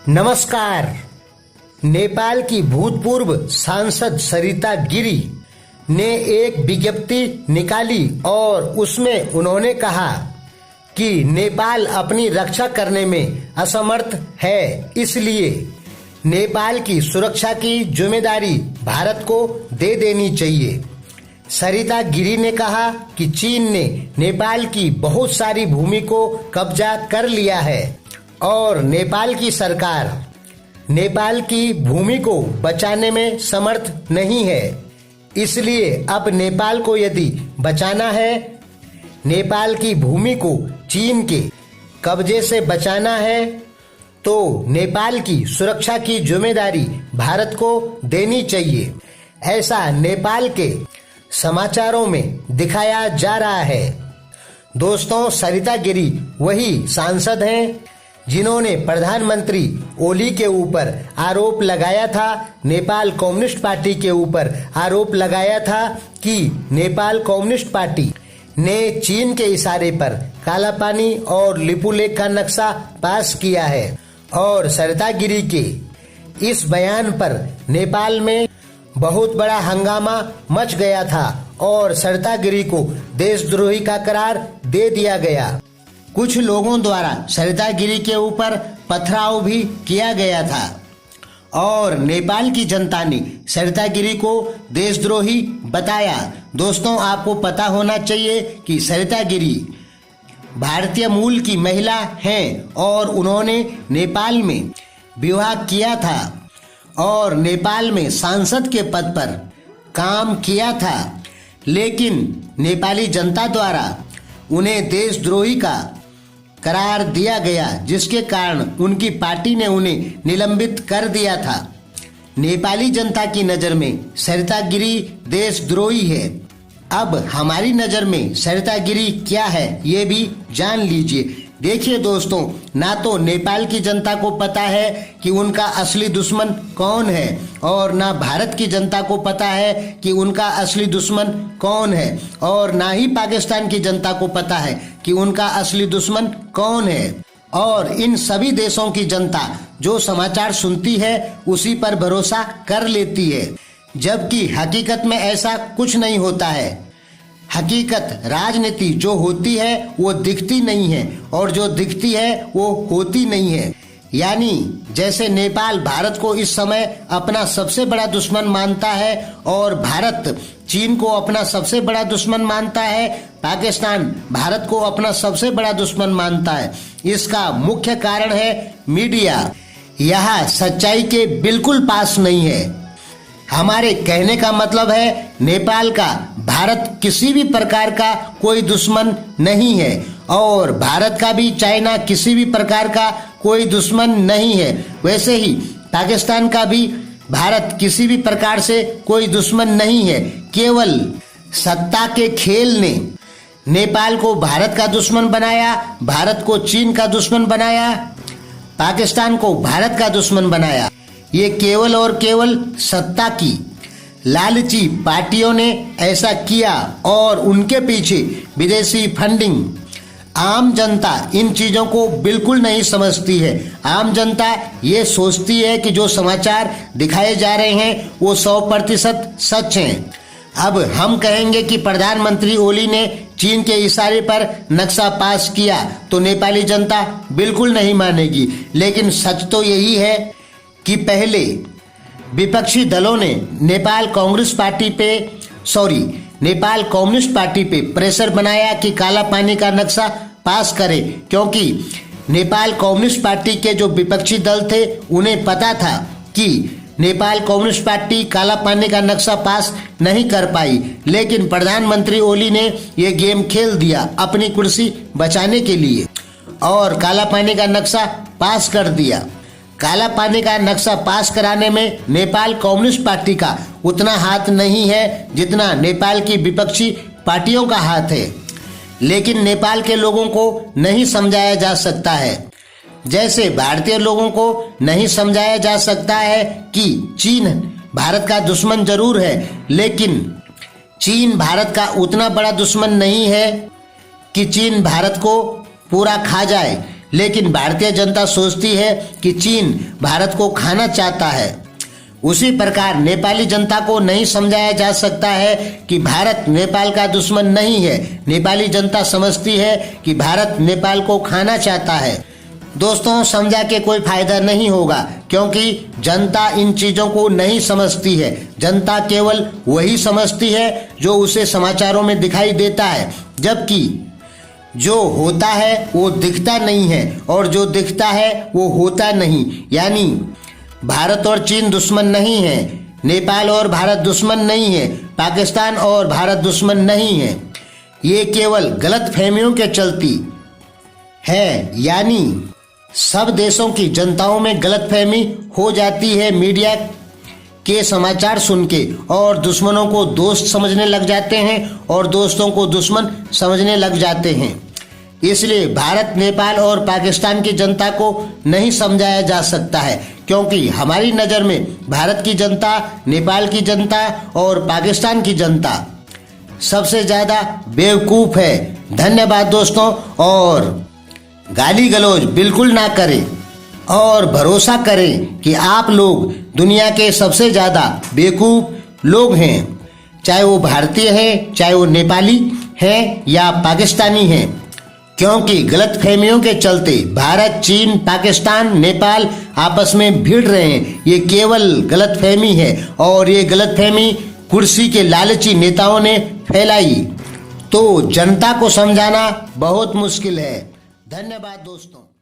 नमस्कार। नेपाल की भूतपूर्व सांसद सरिता गिरी ने एक विज्ञप्ति निकाली और उसमें उन्होंने कहा कि नेपाल अपनी रक्षा करने में असमर्थ है, इसलिए नेपाल की सुरक्षा की जिम्मेदारी भारत को दे देनी चाहिए। सरिता गिरी ने कहा कि चीन ने नेपाल की बहुत सारी भूमि को कब्जा कर लिया है और नेपाल की सरकार नेपाल की भूमि को बचाने में समर्थ नहीं है। इसलिए अब नेपाल को यदि बचाना है, नेपाल की भूमि को चीन के कब्जे से बचाना है, तो नेपाल की सुरक्षा की जिम्मेदारी भारत को देनी चाहिए। ऐसा नेपाल के समाचारों में दिखाया जा रहा है। दोस्तों, सरिता गिरी वही सांसद हैं जिन्होंने प्रधानमंत्री ओली के ऊपर आरोप लगाया था, नेपाल कम्युनिस्ट पार्टी के ऊपर आरोप लगाया था कि नेपाल कम्युनिस्ट पार्टी ने चीन के इशारे पर काला पानी और लिपुलेख का नक्शा पास किया है। और सरिता गिरी के इस बयान पर नेपाल में बहुत बड़ा हंगामा मच गया था और सरिता गिरी को देशद्रोही का करार दे दिया गया। कुछ लोगों द्वारा सरिता गिरी के ऊपर पथराव भी किया गया था और नेपाल की जनता ने सरिता गिरी को देशद्रोही बताया। दोस्तों, आपको पता होना चाहिए कि सरिता गिरी भारतीय मूल की महिला हैं और उन्होंने नेपाल में विवाह किया था और नेपाल में सांसद के पद पर काम किया था, लेकिन नेपाली जनता द्वारा उन्हें देशद्रोही का करार दिया गया, जिसके कारण उनकी पार्टी ने उन्हें निलंबित कर दिया था। नेपाली जनता की नजर में सरिता गिरी देशद्रोही है। अब हमारी नजर में सरिता गिरी क्या है, ये भी जान लीजिए। देखिए दोस्तों, ना तो नेपाल की जनता को पता है कि उनका असली दुश्मन कौन है और ना भारत की जनता को पता है कि उनका असली दुश्मन कौन है और ना ही पाकिस्तान की जनता को पता है कि उनका असली दुश्मन कौन है। और इन सभी देशों की जनता जो समाचार सुनती है उसी पर भरोसा कर लेती है, जबकि हकीकत में ऐसा कुछ नहीं होता है। हकीकत राजनीति जो होती है वो दिखती नहीं है और जो दिखती है वो होती नहीं है। यानी जैसे नेपाल भारत को इस समय अपना सबसे बड़ा दुश्मन मानता है और भारत चीन को अपना सबसे बड़ा दुश्मन मानता है, पाकिस्तान भारत को अपना सबसे बड़ा दुश्मन मानता है। इसका मुख्य कारण है मीडिया। यह सच्चाई के बिल्कुल पास नहीं है। हमारे कहने का मतलब है नेपाल का भारत किसी भी प्रकार का कोई दुश्मन नहीं है और भारत का भी चाइना किसी भी प्रकार का कोई दुश्मन नहीं है। वैसे ही पाकिस्तान का भी भारत किसी भी प्रकार से कोई दुश्मन नहीं है। केवल सत्ता के खेल ने नेपाल को भारत का दुश्मन बनाया, भारत को चीन का दुश्मन बनाया, पाकिस्तान को भारत का दुश्मन बनाया। ये केवल और केवल सत्ता की लालची पार्टियों ने ऐसा किया और उनके पीछे विदेशी फंडिंग। आम जनता इन चीजों को बिल्कुल नहीं समझती है। आम जनता ये सोचती है कि जो समाचार दिखाए जा रहे हैं वो 100% सच हैं। अब हम कहेंगे कि प्रधानमंत्री ओली ने चीन के इशारे पर नक्शा पास किया तो नेपाली जनता बिल्कुल नहीं मानेगी, लेकिन सच तो यही है कि पहले विपक्षी दलों ने नेपाल कम्युनिस्ट पार्टी पे प्रेशर बनाया कि काला पानी का नक्शा पास करे, क्योंकि नेपाल कम्युनिस्ट पार्टी के जो विपक्षी दल थे उन्हें पता था कि नेपाल कम्युनिस्ट पार्टी काला पानी का नक्शा पास नहीं कर पाई, लेकिन प्रधानमंत्री ओली ने ये गेम खेल दिया अपनी कुर्सी बचाने के लिए और काला पानी का नक्शा पास कर दिया। काला पानी का नक्शा पास कराने में नेपाल कम्युनिस्ट पार्टी का उतना हाथ नहीं है जितना नेपाल की विपक्षी पार्टियों का हाथ है, लेकिन नेपाल के लोगों को नहीं समझाया जा सकता है। जैसे भारतीय लोगों को नहीं समझाया जा सकता है कि चीन भारत का दुश्मन जरूर है, लेकिन चीन भारत का उतना बड़ा दुश्मन नहीं है कि चीन भारत को पूरा खा जाए। लेकिन भारतीय जनता सोचती है कि चीन भारत को खाना चाहता है। उसी प्रकार नेपाली जनता को नहीं समझाया जा सकता है कि भारत नेपाल का दुश्मन नहीं है। नेपाली जनता समझती है कि भारत नेपाल को खाना चाहता है। दोस्तों, समझा के कोई फायदा नहीं होगा, क्योंकि जनता इन चीजों को नहीं समझती है। जनता केवल वही समझती है जो उसे समाचारों में दिखाई देता है, जबकि जो होता है वो दिखता नहीं है और जो दिखता है वो होता नहीं। यानी भारत और चीन दुश्मन नहीं है, नेपाल और भारत दुश्मन नहीं है, पाकिस्तान और भारत दुश्मन नहीं है। ये केवल गलतफहमियों के चलती है। यानी सब देशों की जनताओं में गलतफहमी हो जाती है मीडिया के समाचार सुन के, और दुश्मनों को दोस्त समझने लग जाते हैं और दोस्तों को दुश्मन समझने लग जाते हैं। इसलिए भारत, नेपाल और पाकिस्तान की जनता को नहीं समझाया जा सकता है, क्योंकि हमारी नज़र में भारत की जनता, नेपाल की जनता और पाकिस्तान की जनता सबसे ज़्यादा बेवकूफ़ है। धन्यवाद दोस्तों, और गाली गलौज बिल्कुल ना करें और भरोसा करें कि आप लोग दुनिया के सबसे ज़्यादा बेवकूफ़ लोग हैं, चाहे वो भारतीय हैं, चाहे वो नेपाली हैं या पाकिस्तानी हैं, क्योंकि गलतफहमियों के चलते भारत, चीन, पाकिस्तान, नेपाल आपस में भिड़ रहे हैं। ये केवल गलतफहमी है और ये गलतफहमी कुर्सी के लालची नेताओं ने फैलाई, तो जनता को समझाना बहुत मुश्किल है। धन्यवाद दोस्तों।